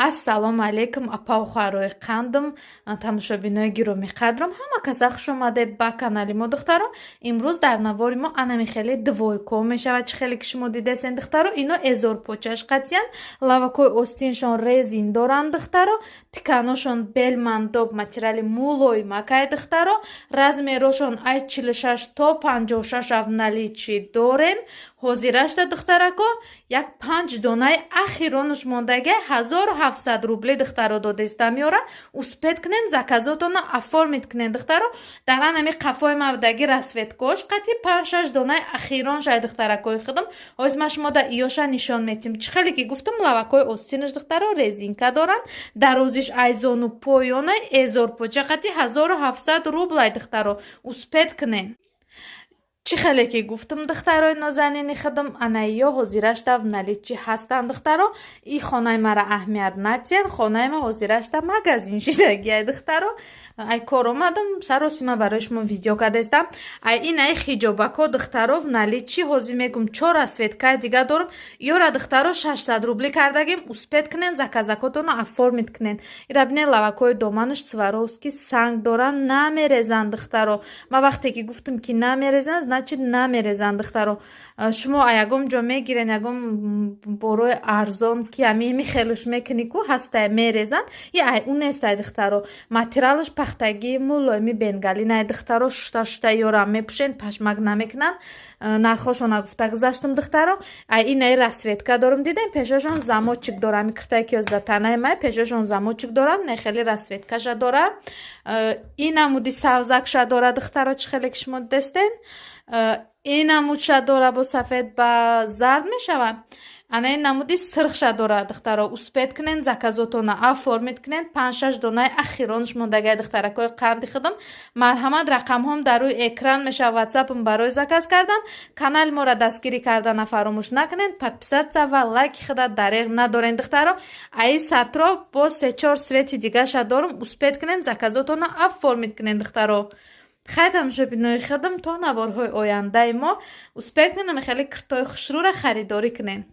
Ассалому алейкум апау хоҳарои қандим, тамошобинои гиромӣ қадрам, ҳама каса хуш омадед ба канали мо духтаро. Имрӯз дар навори мо анами хеле двойко мешавад, чӣ хеле ки шумо дидесен духтаро. Ино эзорпочаш қатиян, лавакои остиншон резин доранд духтаро, тиканошон белмандоб материали мулоимакай духтаро, размерошон аз 46 то 56 авналичи дорем. ҳозирашда духтарако як 5 донаи ахиронаш мондаги 1700 рубли духтаро додеста меора. Успед кунен заказотона оформит кунен духтаро. Дар анами қафои мавдаги расветкош қати 5-6 донаи ахирон шай духтаракои худам ҳоз ма шумо да иёша нишон метим. Чӣ хеле ки гуфтам лавакои остинаш духтаро резинка доранд, дарозиш айзону поёнай эзорпоча қати 1700 рублай духтаро. Успед кунен. чӣ хеле ки гуфтам духтарои нозанини худам анаиё ҳозирашда в наличӣ ҳастанд духтаро. И хонаи мара аҳамият натиҳан, хонаи ма ҳозирашда магазин шидагиай духтаро. ай кор омадам саросима барои шумо видео кардестам. ай инаи хиҷобако духтаро в наличӣ ҳозир мегум 4 расветкаи дига дорам. иёра духтаро 600 рубли кардагим. Успед кунен заказакотона оформит кунен. ира бинед лавакои доманаш сваровски санг доранд, намерезанд духтаро. ма вақте ки гуфтам ки намерезанд значит намерезанд духтаро. шумо ягон ҷо мегирен ягон борои арзон ки ами хелуш мекунӣ ку ҳастай мерезанд. ай у нестай духтаро. материалаш пахтагии мулоими бенгалинай духтаро. шута ёрам мепӯшен, пашмак намекунанд. нархошона гуфта гузаштам духтаро. ай инаи расветка дорам, дидем пешашон замочек дора. ами киртаи ки ёздатанаи май пешашон замочек дора, не хеле расветкаша дора. инамуди савзакша дора духтаро. чӣ хеле ки шумо дидестен. ин намудша дора бо сафед ба зард мешавад. ана ин намуди сирхша дора духтаро. успед кунен заказотона оформит кунен. 5-6 донаи ахиронаш мондагаи духтаракои қанди худам. марҳамат, рақамҳом дар рӯи экран мешавад. ватсапм барои заказ кардан. канали моро дастгирӣ кардана фаромӯш накунен. подписатсия ва лайки худа дареғ надорен духтаро. аи сатро бо 3-4 свети дигаша дорам. успед кунен заказотона оформит кунен духтаро. хайр тамошобинои худам то наворҳои ояндаи мо. успех кунем, хеле киртои хушрӯра харидорӣ кунем.